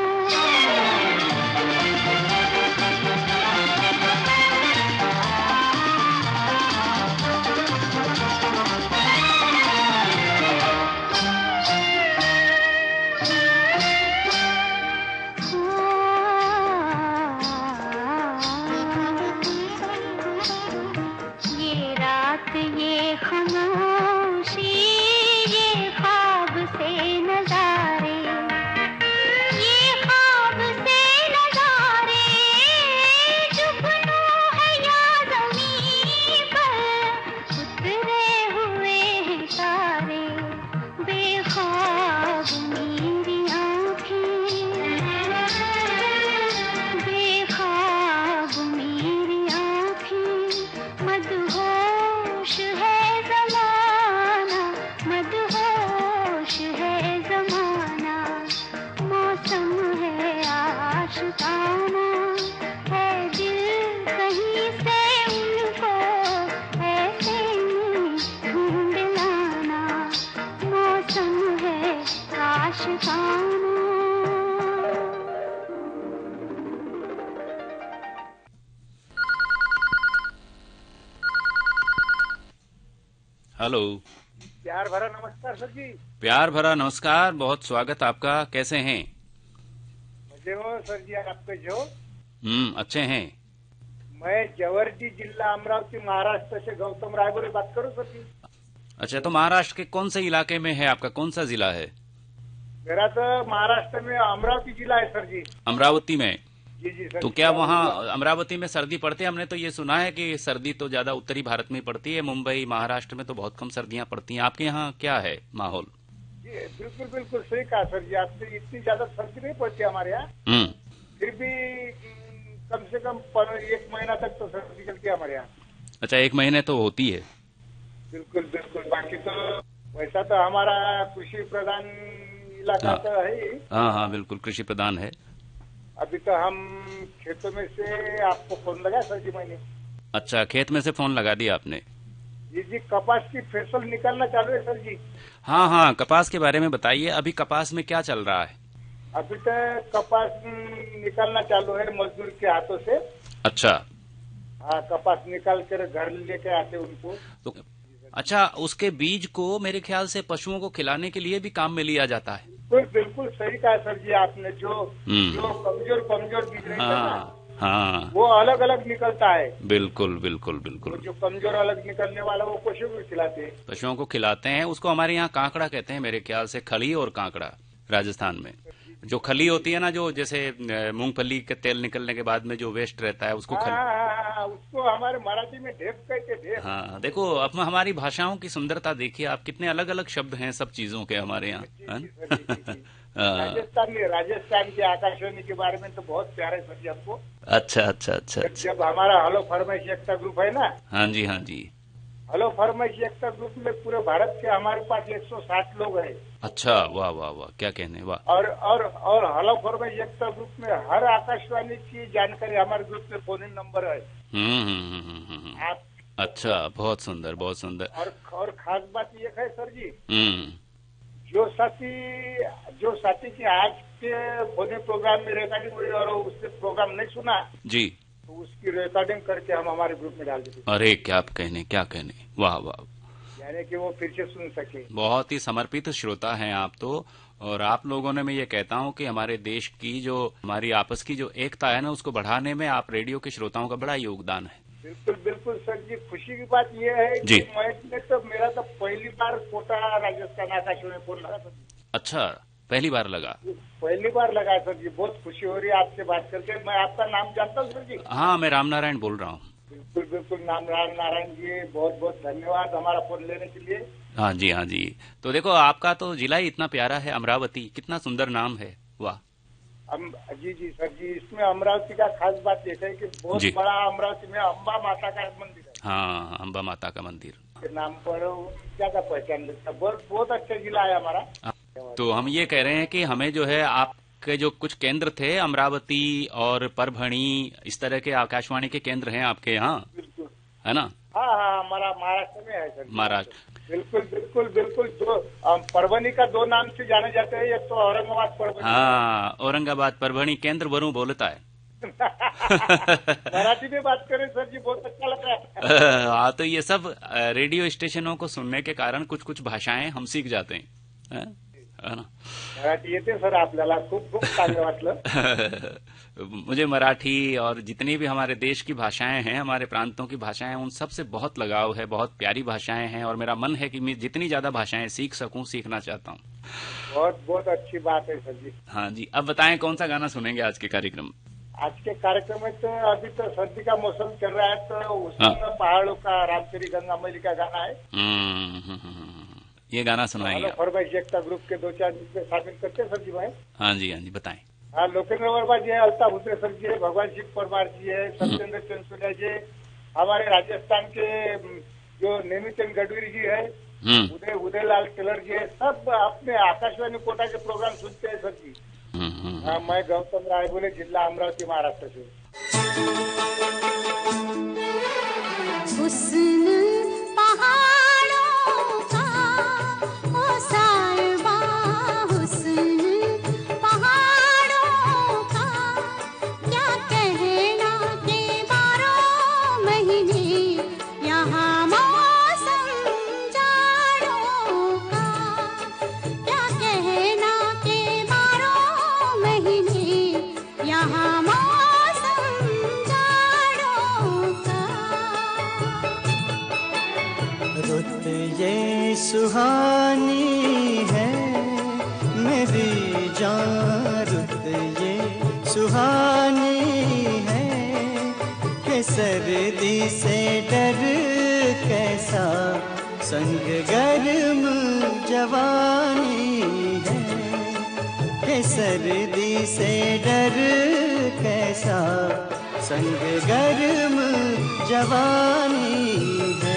ये रात ये खामोशी ये ख्वाब से नजारे, ये ख्वाब से नजारे। जुगनू है या ज़मीं पर उतरे हुए हैं तारे। बेख्वाब मेरी आँखें, बेख्वाब मेरी आँखें। मदहोश है ज़माना, आशिकाना। हेलो। प्यार भरा नमस्कार सर जी। प्यार भरा नमस्कार, बहुत स्वागत आपका। कैसे हैं? मजे हो सर जी आपके जो? अच्छे हैं। मैं जवर्दी जिला अमरावती महाराष्ट्र से गौतम रायपुर बात करूं सर जी। अच्छा, तो महाराष्ट्र के कौन से इलाके में है आपका? कौन सा जिला है? मेरा तो महाराष्ट्र में अमरावती जिला है सर जी। अमरावती में? जी जी सर। तो क्या वहाँ अमरावती में सर्दी पड़ती है? हमने तो ये सुना है कि सर्दी तो ज्यादा उत्तरी भारत में पड़ती है, मुंबई महाराष्ट्र में तो बहुत कम सर्दियाँ पड़ती हैं। आपके यहाँ क्या है माहौल? जी बिल्कुल बिल्कुल सही कहा सर जी आपने। इतनी ज्यादा सर्दी नहीं पड़ती हमारे यहाँ, फिर भी कम से कम 1 महीना तक तो सर्दी चलती है हमारे यहाँ। अच्छा, 1 महीने तो होती है। बिल्कुल बिल्कुल। बाकी तो वैसा तो हमारा कृषि प्रधान इलाका तो है ही। हाँ, बिल्कुल कृषि प्रधान है। अभी तो हम खेतों में से आपको फोन लगा सर जी मैंने। अच्छा, खेत में से फोन लगा दिया आपने? जी जी, कपास की फसल निकलना चालू है सर जी। हाँ, कपास के बारे में बताइए। अभी कपास में क्या चल रहा है? अभी तो कपास निकलना चालू है मजदूर के हाथों से। अच्छा। हाँ, कपास निकाल कर घर लेके आते उनको। तो अच्छा, उसके बीज को मेरे ख्याल से पशुओं को खिलाने के लिए भी काम में लिया जाता है। बिल्कुल सही कहा सर जी आपने। जो कमजोर बीज रहता है ना, हाँ, वो अलग अलग निकलता है। बिल्कुल बिल्कुल बिल्कुल। जो कमजोर अलग निकलने वाला वो पशुओं को खिलाते हैं। पशुओं को खिलाते हैं। उसको हमारे यहाँ कांकड़ा कहते हैं मेरे ख्याल से। खली और कांकड़ा राजस्थान में। जो खली होती है ना, जो जैसे मूंगफली के तेल निकलने के बाद में जो वेस्ट रहता है उसको खली। हाँ, उसको हमारे मराठी में ढेप कहते ढेप। हाँ, देखो अब हमारी भाषाओं की सुंदरता देखिए आप, कितने अलग अलग शब्द हैं सब चीजों के हमारे यहाँ। राजस्थान की आकाशवाणी के बारे में तो बहुत प्यार है सर जी हमको। अच्छा। जब हमारा हेलो फरमाइश एकता ग्रुप है ना। हाँ जी। हेलो फरमाइश एकता ग्रुप में पूरे भारत के हमारे पास 160 लोग हैं। अच्छा, वाह वाह वाह, क्या कहने, वाह। और हेलो फरमाइश एकता ग्रुप में हर आकाशवाणी की जानकारी हमारे ग्रुप में फोन इन नंबर है। आप। अच्छा, बहुत सुंदर बहुत सुंदर। और खास बात ये है सर जी, जो साथी की आज के फोन प्रोग्राम में रिकॉर्डिंग हुई और उसने प्रोग्राम नहीं सुना जी, तो उसकी रिकॉर्डिंग करके हम हमारे ग्रुप में डाल देते। अरे क्या कहने, वाह वाह। यानी कि वो फिर से सुन सके। बहुत ही समर्पित श्रोता हैं आप तो। और आप लोगों ने, मैं ये कहता हूँ कि हमारे देश की जो हमारी आपस की जो एकता है ना, उसको बढ़ाने में आप रेडियो के श्रोताओं का बड़ा योगदान है। बिल्कुल बिल्कुल सर जी। खुशी की बात ये है कि मेरा तो पहली बार कोटा राजस्थान आकाशवाणी फोन लगा सर। अच्छा, पहली बार लगा? पहली बार लगा सर जी। बहुत खुशी हो रही है आपसे बात करके। मैं आपका नाम जानता हूँ सर जी? हाँ, मैं राम नारायण बोल रहा हूँ। बिल्कुल बिल्कुल, राम नारायण जी, बहुत बहुत धन्यवाद हमारा फोन लेने के लिए। हाँ जी। तो देखो, आपका तो जिला ही इतना प्यारा है, अमरावती, कितना सुंदर नाम है, वाह। जी सर जी। इसमें अमरावती का खास बात यह है कि बहुत बड़ा अमरावती में अम्बा माता का मंदिर है। हाँ, अम्बा माता का मंदिर के नाम पर ज्यादा पहचान लगता है। बहुत अच्छा जिला है हमारा। तो हम ये कह रहे हैं कि हमें जो है आपके जो कुछ केंद्र थे, अमरावती और परभणी, इस तरह के आकाशवाणी के केंद्र हैं आपके यहाँ, है ना? हाँ, हमारा महाराष्ट्र में है सर। महाराष्ट्र। बिल्कुल। जो परभणी का 2 नाम से जाने जाते हैं, एक तो औरंगाबाद परभणी। हाँ, औरंगाबाद परभणी केंद्र वरुण बोलता है। मराठी में बात करें सर जी, बहुत अच्छा लग रहा है। हाँ, तो ये सब रेडियो स्टेशनों को सुनने के कारण कुछ भाषाएं हम सीख जाते हैं, है ना? मराठी येते सर आपल्याला, खूप चांगलं वाटलं। मुझे मराठी और जितनी भी हमारे देश की भाषाएं हैं, हमारे प्रांतों की भाषाएं, उन सब से बहुत लगाव है, बहुत प्यारी भाषाएं हैं। और मेरा मन है कि मैं जितनी ज्यादा भाषाएं सीख सकूं, सीखना चाहता हूं। बहुत अच्छी बात है सर जी। हाँ जी। अब बताएं कौन सा गाना सुनेंगे आज के कार्यक्रम? आज के कार्यक्रम में तो अभी तो सर्दी का मौसम चल रहा है, तो उसमें पहाड़ों का रामचरी गंगा मैली का गाना है। ये गाना सुनाएंगे? फरमाइश एकता ग्रुप के 2-4 दिन में शामिल करते हैं सर जी भाई। हाँ जी, बताएं। हाँ, लोकेंद्र वर्मा जी है, अल्ताफ हुसैन सर जी है, भगवान सिंह परमार जी है, सत्येंद्र चंद्रसूर्या जी, हमारे राजस्थान के जो नेमीचंद गडकरी जी है, उदयलाल टेलर जी है, सब अपने आकाशवाणी कोटा के प्रोग्राम सुनते हैं सर जी। हाँ, मैं गौतम राय बोले, जिला अमरावती, महाराष्ट्र से। हुस्न पहाड़ों का ओ साहिबा, हुस्न रुत ये सुहानी है मेरी जान, रुत ये सुहानी है कि सर्दी से डर कैसा संग गर्म जवानी है, कि सर्दी से डर कैसा संग गर्म जवानी है।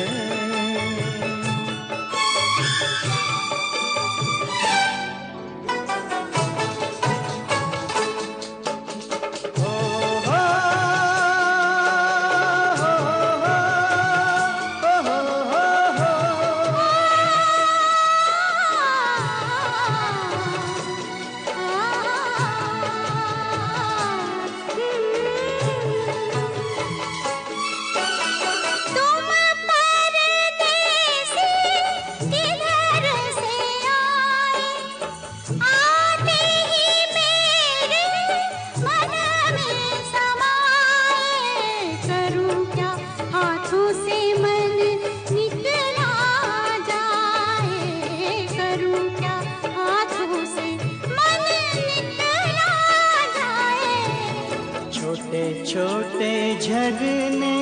छोटे झरने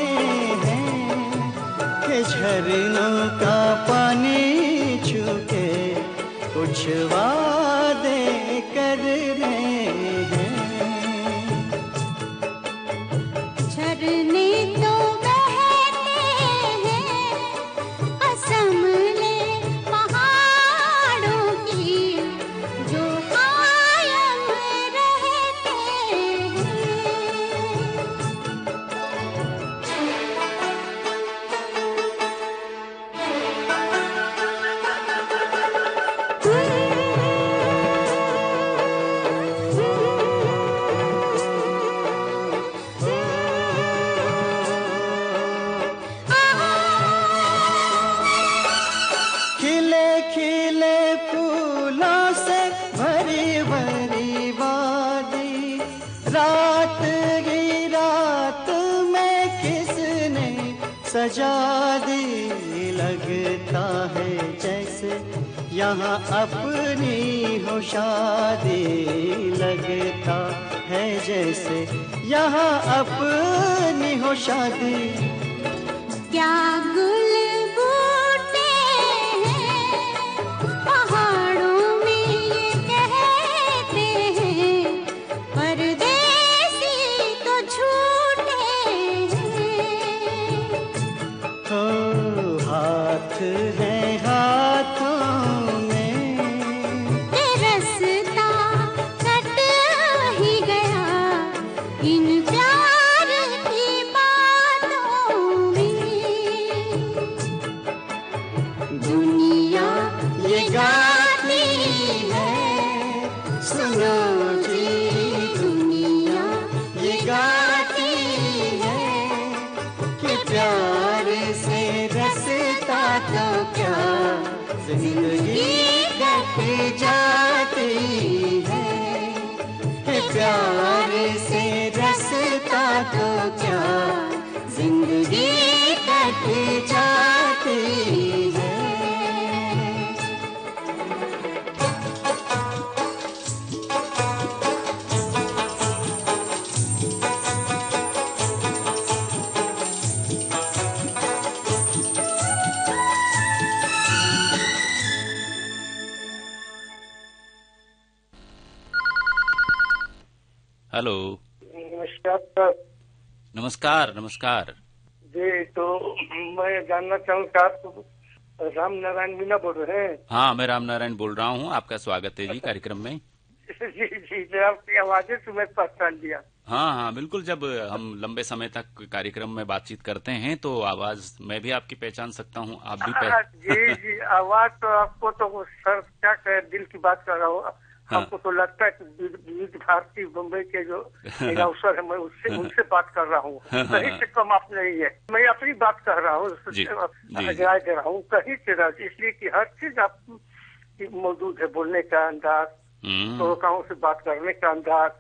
हैं कि झरनों का पानी छूके कुछ वादे करने हैं। झरने तो बहते हैं कसम ले पहाड़ों की जो कायम रहते हैं। सजा दी, लगता है जैसे यहाँ अपनी हो शादी, लगता है जैसे यहाँ अपनी हो शादी। क्या गुल बूटे हैं पहाड़ों में ये कहते हैं, परदेसी तो झूठे हो हाथ है हाथों में रास्ता कट ही गया इन प्यार की बातों में। दुनिया ये गाती है सुनो जी, दुनिया ये गाती है कि प्यार से रसता तो क्या जिंदगी कट जाती है, कि प्यार से रसता तो क्या जिंदगी कट जाती है। हेलो, नमस्कार सर। नमस्कार नमस्कार जी, तो मैं जानना चाहूँगा आप राम नारायण मीणा बोल रहे हैं? हाँ, मैं राम नारायण बोल रहा हूँ। आपका स्वागत है जी कार्यक्रम में। जी जी, आपकी आवाज़ें तो मैं पहचान लिया। हाँ हाँ बिल्कुल, जब हम लंबे समय तक कार्यक्रम में बातचीत करते हैं तो आवाज मैं भी आपकी पहचान सकता हूँ, आप भी जी जी, आवाज तो आपको तो सर क्या कहे, दिल की बात कर रहा हूँ। हमको तो लगता है कि विविध भारती बम्बई के जो अवसर है, मैं उनसे बात कर रहा हूँ। कहीं से कम आप नहीं है, मैं अपनी बात कर रहा हूँ, राय दे रहा हूँ कहीं से, इसलिए कि हर चीज आप मौजूद है, बोलने का अंदाज, श्रोताओं से बात करने का अंदाज,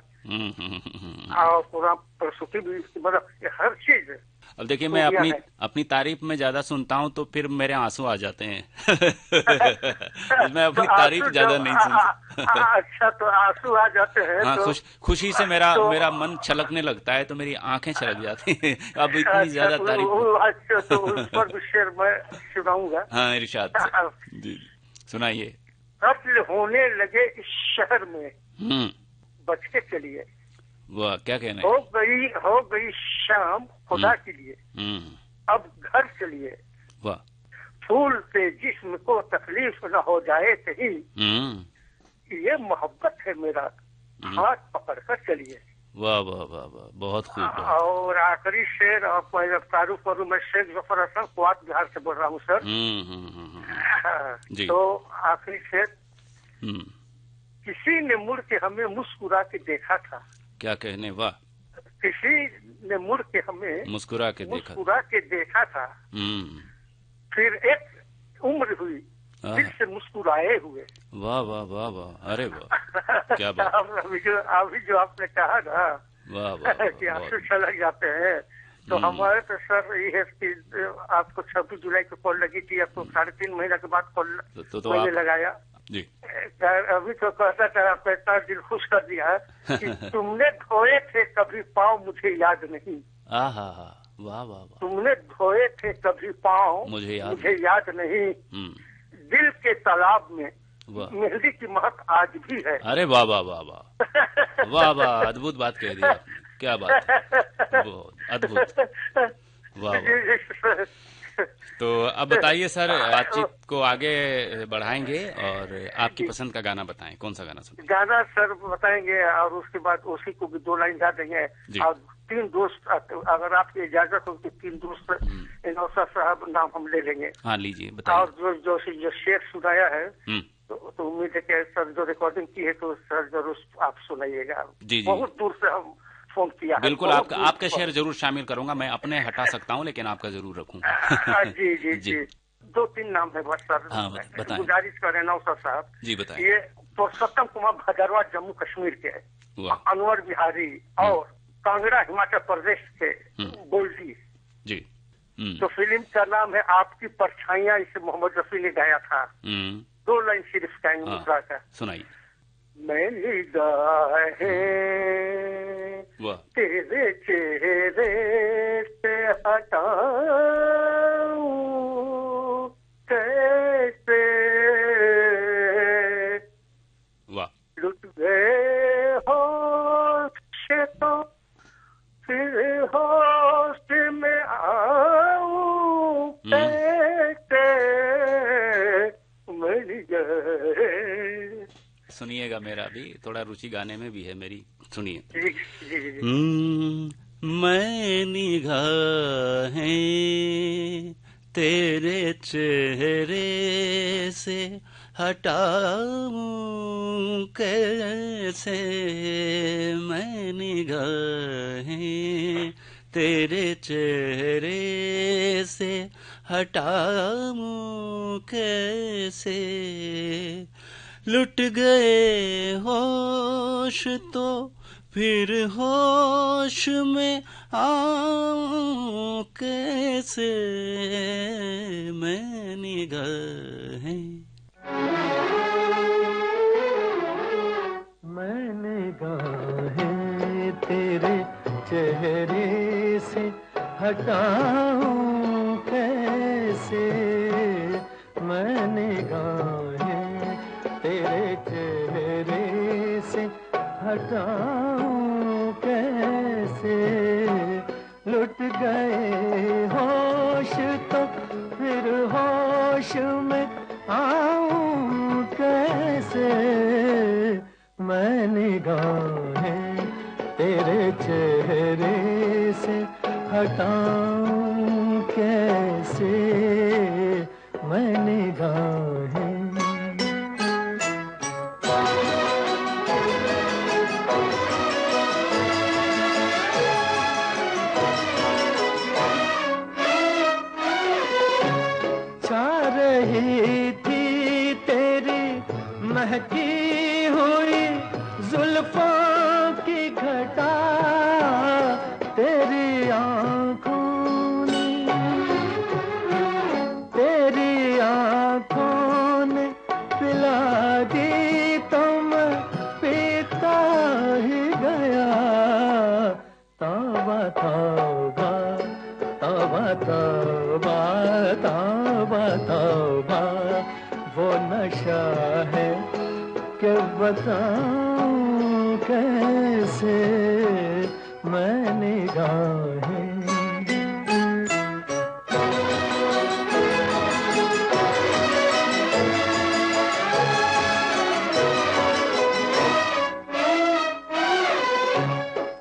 और पूरा प्रस्तुति भी, मतलब हर चीज अब देखिए, मैं अपनी तारीफ में ज्यादा सुनता हूँ तो फिर मेरे आंसू आ जाते हैं। मैं अपनी तारीफ ज्यादा नहीं सुनता। अच्छा, तो आंसू आ जाते हैं? हाँ, तो, खुशी से मेरा मन छलकने लगता है, तो मेरी आंखें छलक जाती हैं। अब इतनी ज्यादा तारीफ। अच्छा, तो उस पर भी शेर मैं सुनाऊंगा। हाँ, इरशाद से। जी, सुनाइए। कत्ल होने लगे इस शहर में, बच के चलिए। वाह, क्या कहना है। हो गई शाम खुदा के लिए, अब घर चलिए। वाह। फूल से जिस्म को तकलीफ न हो जाए कहीं, ये मोहब्बत है मेरा, हाथ पकड़ कर चलिए। वाह वाह वाह वाह, बहुत खूब। और आखिरी शेर, तारुफ करूँ, मैं शेख जफर हसन कुआत बिहार से बोल रहा हूँ सर। तो आखिरी शेर, किसी ने मुड़ के हमें मुस्कुरा के देखा था। क्या कहने, वाह। किसी ने मुड़ के हमें मुस्कुरा के देखा था, फिर एक उम्र हुई फिर से मुस्कुराए हुए। वाह वाह वाह वाह, अरे वाह, क्या बात। अभी जो आपने कहा ना, वाह वाह, कि आंसू छलक जाते हैं, तो हमारे तो सर ये है कि आपको 26 जुलाई को कॉल लगी थी, आपको 3.5 महीना के बाद कॉल मैंने लगाया जी। अभी तो कहता था, आपका इतना दिल खुश कर दिया कि तुमने धोए थे कभी पाँव मुझे याद नहीं। वाह वाह, तुमने धोए थे कभी पाँव मुझे याद नहीं, दिल के तालाब में मेहंदी की महक आज भी है। अरे वाह वाह वाह वाह वाह वाह, अद्भुत बात कह दी आपने, क्या बात है, बहुत अद्भुत, वाह। तो अब बताइए सर, बातचीत को आगे बढ़ाएंगे और आपकी पसंद का गाना बताएं, कौन सा गाना सुन। गाना सर बताएंगे और उसके बाद उसी को भी 2 लाइन गा देंगे। और 3 दोस्त, अगर आपकी इजाजत हो तो 3 दोस्त नौसा साहब नाम हम ले लेंगे। हाँ, लीजिए, बताइए। और जो शेर सुनाया है, तो उम्मीद है कि सर जो रिकॉर्डिंग की है तो सर जरूर आप सुनाइएगा। जी, बहुत दूर से हम फोन किया है। बिल्कुल, आपके शेर जरूर शामिल करूंगा। मैं अपने हटा सकता हूँ, लेकिन आपका जरूर रखूंगा। जी जी जी, 2-3 नाम है बस सर। हाँ, बताएं। गुजारिश करें नौसा साहब जी, बताएं। ये पुरुषोत्तम कुमार भदरवा जम्मू कश्मीर के, अनवर बिहारी और कांगड़ा हिमाचल प्रदेश के गोल्डी जी। तो फिल्म का नाम है आपकी परछाइयां, इसे मोहम्मद रफी ने गाया था। 2 लाइन सिर्फ गाएंगे मुद्रा का। सुनाइए। मैं निगाहें तेरे चेहरे से हटाऊं कैसे, वाह। लुट गए होश तो फिर होश में आऊं कैसे, मैं निगाहें। सुनिएगा, मेरा भी थोड़ा रुचि गाने में भी है मेरी, सुनिए। मैं निगाहें तेरे चेहरे से हटाऊं कैसे, मैं निगाहें तेरे चेहरे से हटाऊं कैसे, लुट गए होश तो फिर होश में आऊं कैसे, मैं निगाहें। मैं निगाहें तेरे चेहरे से हटाऊं कैसे, मैं निगाहें तेरे चेहरे से हटाऊं कैसे, लुट गए होश तो फिर होश में आऊं कैसे, मैं निगाहें तेरे चेहरे से हटाऊं कैसे, मैं निगाहें। रही थी तेरी महकी हुई जुल्फों की घटा, तेरी आंखों नशा है कि बताऊं कैसे मैं निगाहें।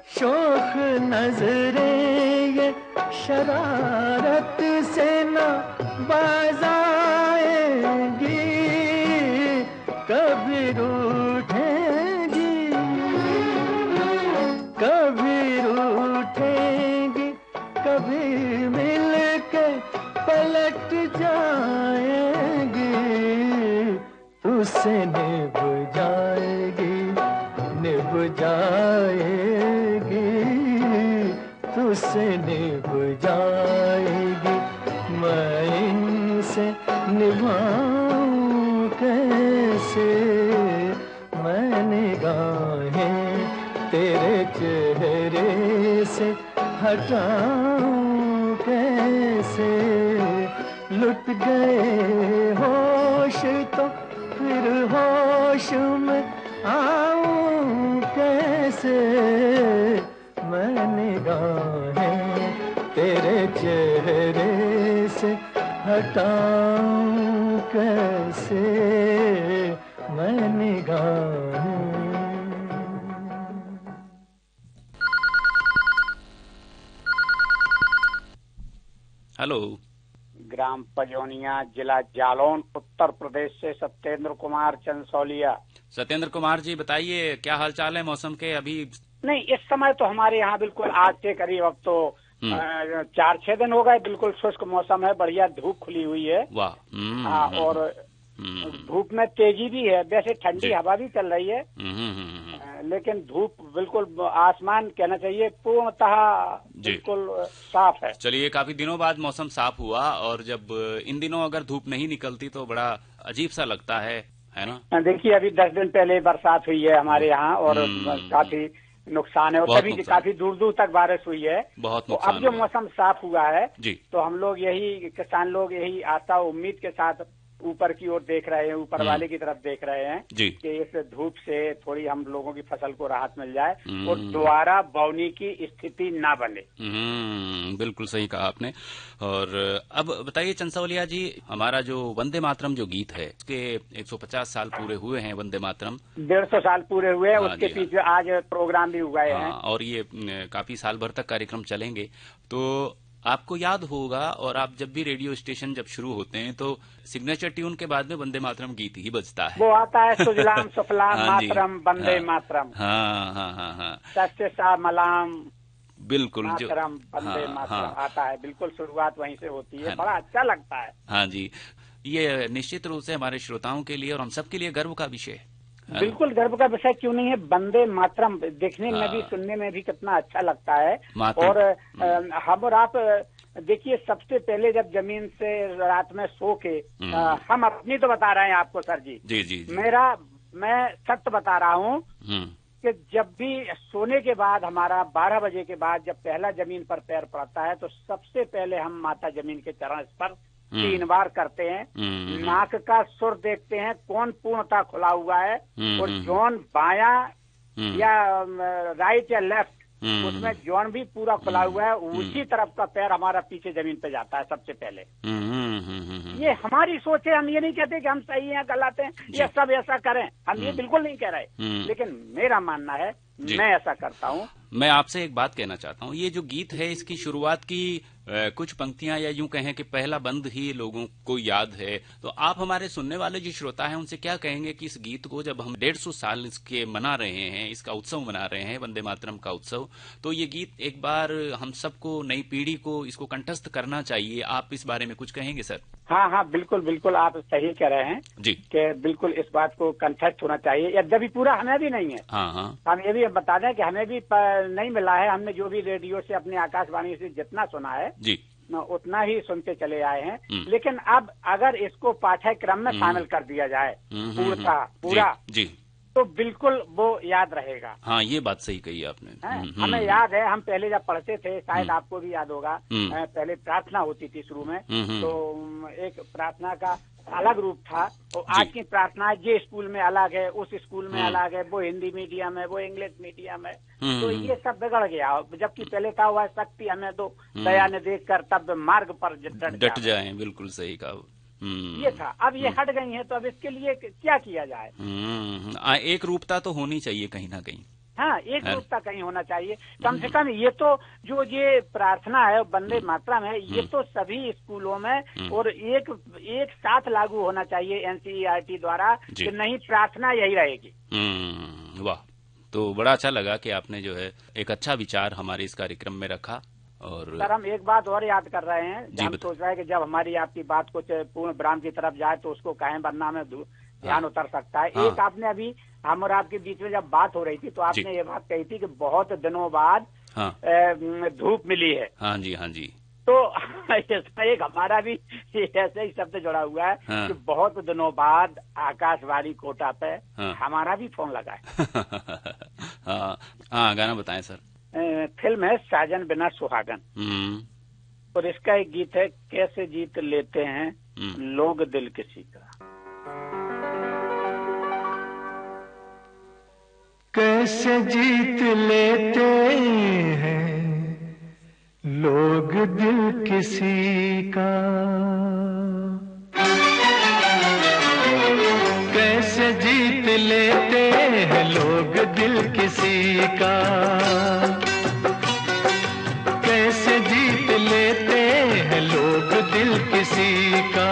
शोख नजरें ये शरारत से न बाज आएंगी, कभी रूठेंगी, कभी रूठेंगी, कभी मिल के पलट जाएंगी, तुझसे निभ जाएगी, निभ जाएगी, तुझसे निभ जाएगी। मैं इनसे निभाऊं कैसे मैं निगाहें, तेरे चेहरे से हटाऊं कैसे। लुट गए होश तो फिर होश में आऊं कैसे मैं निगाहें, तेरे चेहरे से हटाऊं कैसे मैं निगाहें। हेलो। ग्राम पजौनिया, जिला जालौन, उत्तर प्रदेश से सत्येंद्र कुमार चंसौलिया। सत्येंद्र कुमार जी बताइए, क्या हाल चाल है मौसम के अभी? नहीं, इस समय तो हमारे यहाँ बिल्कुल आज से करीब अब तो 4-6 दिन हो गए, बिल्कुल शुष्क मौसम है, बढ़िया धूप खुली हुई है। वाह। हाँ, और धूप में तेजी भी है, वैसे ठंडी हवा भी चल रही है, लेकिन धूप बिल्कुल, आसमान कहना चाहिए पूर्णतः बिल्कुल साफ है। चलिए, काफी दिनों बाद मौसम साफ हुआ, और जब इन दिनों अगर धूप नहीं निकलती तो बड़ा अजीब सा लगता है ना? देखिए, अभी 10 दिन पहले बरसात हुई है हमारे यहाँ, और काफी नुकसान है, और तभी काफी दूर दूर तक बारिश हुई है। बहुत तो अब जो मौसम साफ हुआ है जी, तो हम लोग यही, किसान लोग यही आशा उम्मीद के साथ ऊपर की ओर देख रहे हैं, ऊपर वाले की तरफ देख रहे हैं कि इस धूप से थोड़ी हम लोगों की फसल को राहत मिल जाए और दोबारा बोनी की स्थिति ना बने। बिल्कुल सही कहा आपने। और अब बताइए चंसौलिया जी, हमारा जो वंदे मातरम जो गीत है, उसके 150 साल पूरे हुए हैं। वंदे मातरम 150 साल पूरे हुए हैं, उसके पीछे आज प्रोग्राम भी हुए हैं, और ये काफी साल भर तक कार्यक्रम चलेंगे। तो आपको याद होगा, और आप जब भी रेडियो स्टेशन जब शुरू होते हैं तो सिग्नेचर ट्यून के बाद में वंदे मातरम गीत ही बजता है। वो आता है, सुजलाम सुफलाम मातरम वंदे मातरम। हाँ। सत्य सा मलाम बिल्कुल, मातरम वंदे मातरम आता है, बिल्कुल शुरुआत वहीं से होती है, बड़ा अच्छा लगता है। हाँ जी, ये निश्चित रूप से हमारे श्रोताओं के लिए और हम सबके लिए गर्व का विषय है। बिल्कुल गर्व का विषय क्यों नहीं है। वंदे मातरम देखने में भी, सुनने में भी कितना अच्छा लगता है। और हम और आप देखिए, सबसे पहले जब जमीन से रात में सो के, हम अपनी तो बता रहे हैं आपको सर जी, जी। मैं सत्य बता रहा हूँ कि जब भी सोने के बाद हमारा 12 बजे के बाद जब पहला जमीन पर पैर पड़ता है, तो सबसे पहले हम माता जमीन के चरण स्पर्श 3 बार करते हैं। नाक का सुर देखते हैं कौन पूर्णतः खुला हुआ है, और जौन बाया या राइट या लेफ्ट, उसमें जौन भी पूरा खुला हुआ है, उसी तरफ का पैर हमारा पीछे जमीन पे जाता है सबसे पहले। ये हमारी सोच है, हम ये नहीं कहते कि हम सही हैं गलत हैं, ये सब ऐसा करें, हम ये बिल्कुल नहीं कह रहे, लेकिन मेरा मानना है, मैं ऐसा करता हूँ। मैं आपसे एक बात कहना चाहता हूँ, ये जो गीत है इसकी शुरुआत की कुछ पंक्तियां, या यूं कहें कि पहला बंद ही लोगों को याद है, तो आप हमारे सुनने वाले जो श्रोता हैं उनसे क्या कहेंगे कि इस गीत को जब हम 150 साल इसके मना रहे हैं, इसका उत्सव मना रहे हैं, वंदे मातरम का उत्सव, तो ये गीत एक बार हम सबको, नई पीढ़ी को इसको कंठस्थ करना चाहिए। आप इस बारे में कुछ कहेंगे सर? हाँ, बिल्कुल आप सही कह रहे हैं जी, कि बिल्कुल इस बात को कंठस्थ होना चाहिए। यद्यपि पूरा हमें भी नहीं है, हम ये भी बता दें कि हमें भी नहीं मिला है। हमने जो भी रेडियो से, अपने आकाशवाणी से जितना सुना है जी, उतना ही सुनते चले आए हैं। लेकिन अब अगर इसको पाठ्यक्रम में शामिल कर दिया जाए पूरा जी, तो बिल्कुल वो याद रहेगा। हाँ, ये बात सही कही आपने। हमें याद है, हम पहले जब पढ़ते थे, शायद आपको भी याद होगा, पहले प्रार्थना होती थी शुरू में, तो एक प्रार्थना का अलग रूप था। और आज की प्रार्थना ये स्कूल में अलग है, उस स्कूल में अलग है, वो हिंदी मीडियम है, वो इंग्लिश मीडियम है, तो ये सब बिगड़ गया। जबकि पहले था वह शक्ति हमें दो दया ने देख कर तब मार्ग पर डट जाए। बिल्कुल सही कहा। ये था। अब ये हट गई है, तो अब इसके लिए क्या किया जाए? एक रूपता तो होनी चाहिए कहीं ना कहीं। हाँ, एक रूपता कहीं होना चाहिए कम से कम। ये तो जो ये प्रार्थना है वंदे मातरम है, ये तो सभी स्कूलों में और एक साथ लागू होना चाहिए एनसीईआरटी द्वारा कि नहीं, प्रार्थना यही रहेगी। वाह, तो बड़ा अच्छा लगा कि आपने जो है एक अच्छा विचार हमारे इस कार्यक्रम में रखा। और सर, हम एक बात और याद कर रहे हैं, हम सोच रहे हैं कि जब हमारी आपकी बात कुछ पूर्ण ब्राह्म की तरफ जाए तो उसको कहें, वरना में ध्यान उतर सकता है। एक आपने अभी हम और आपके बीच में जब बात हो रही थी तो आपने ये बात कही थी कि बहुत दिनों बाद धूप मिली है। हाँ जी, हाँ जी। तो एक हमारा भी ऐसे ही शब्द जुड़ा हुआ है कि बहुत दिनों बाद आकाशवाणी कोटा पे हमारा भी फोन लगा है। हाँ, गाना बताएं सर। फिल्म है साजन बिना सुहागन, और इसका एक गीत है, कैसे जीत लेते हैं लोग दिल किसी का। कैसे जीत लेते हैं लोग दिल किसी का, कैसे जीत लेते हैं लोग दिल किसी का, कैसे जीत लेते हैं लोग दिल किसी का।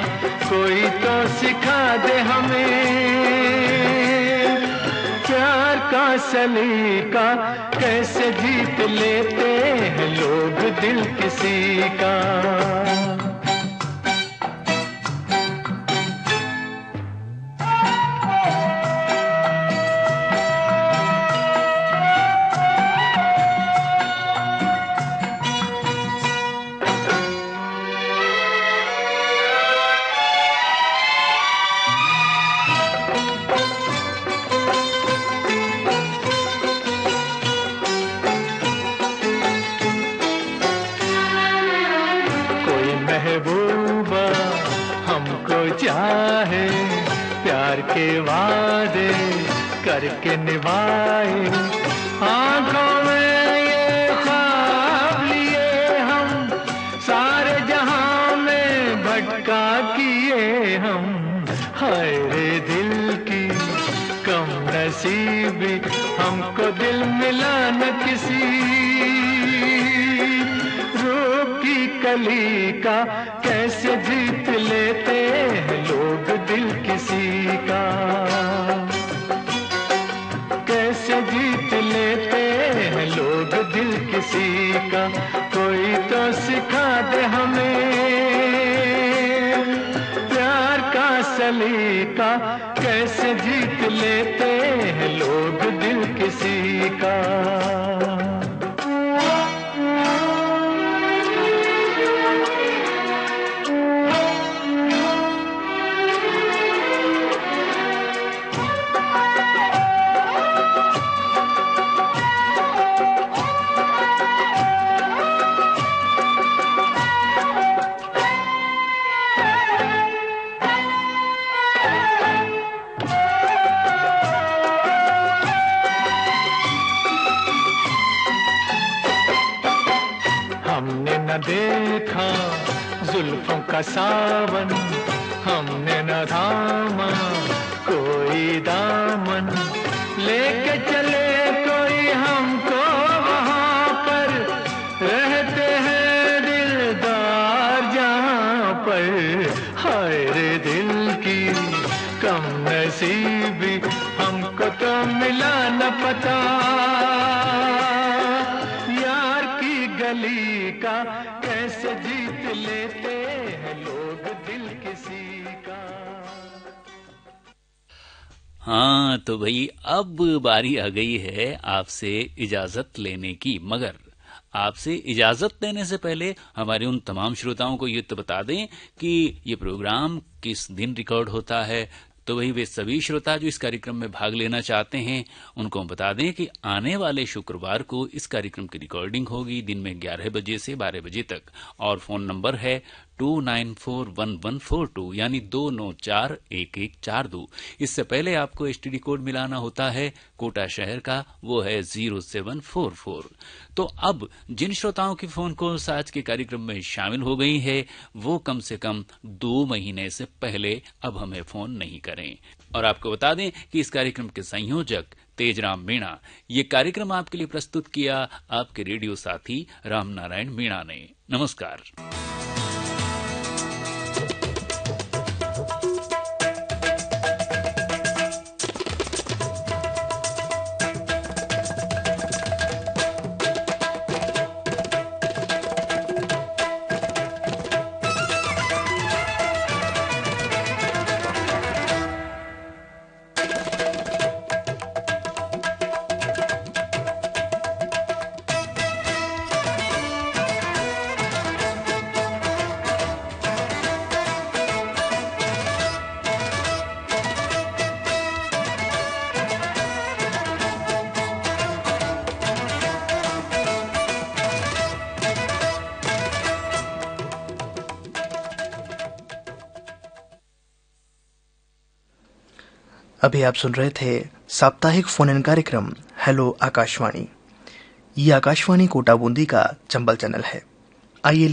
कोई तो सिखा दे हमें प्यार का सलीका, कैसे जीत लेते हैं लोग दिल किसी का। महबूबा हमको चाहे, प्यार के वादे करके निभाए, आंखों में ये ख्वाब लिए हम, सारे जहां में भटका किए हम। हाय रे दिल की कम नसीबी, हमको दिल मिला न किसी कली का, कैसे जीत लेते हैं लोग दिल किसी का, कैसे जीत लेते हैं लोग दिल किसी का। कोई तो सिखा दे हमें प्यार का सलीका, कैसे जीत लेते हैं लोग दिल किसी का। देखा जुल्फों का सावन, हमने न थामा कोई दामन, लेके चले कोई हमको वहां पर, रहते हैं दिलदार जहां पर। हाय रे दिल की कम नसीबी, हमको तो मिला न पता यार की गली का, कैसे जीत लेते हैं लोग दिल किसी का। हाँ, तो भाई अब बारी आ गई है आपसे इजाजत लेने की, मगर आपसे इजाजत लेने से पहले हमारे उन तमाम श्रोताओं को ये तो बता दें कि ये प्रोग्राम किस दिन रिकॉर्ड होता है। तो वही वे सभी श्रोता जो इस कार्यक्रम में भाग लेना चाहते हैं उनको हम बता दें कि आने वाले शुक्रवार को इस कार्यक्रम की रिकॉर्डिंग होगी दिन में 11 बजे से 12 बजे तक, और फोन नंबर है 294142 यानी 2941142। इससे पहले आपको एसटीडी कोड मिलाना होता है कोटा शहर का, वो है 0744। तो अब जिन श्रोताओं की फोन कॉल्स आज के कार्यक्रम में शामिल हो गई है वो कम से कम 2 महीने से पहले अब हमें फोन नहीं करें। और आपको बता दें कि इस कार्यक्रम के संयोजक तेजराम मीणा, ये कार्यक्रम आपके लिए प्रस्तुत किया आपके रेडियो साथी रामनारायण मीणा ने। नमस्कार। अभी आप सुन रहे थे साप्ताहिक फोन इन कार्यक्रम हेलो आकाशवाणी। ये आकाशवाणी कोटा बूंदी का चंबल चैनल है। आइए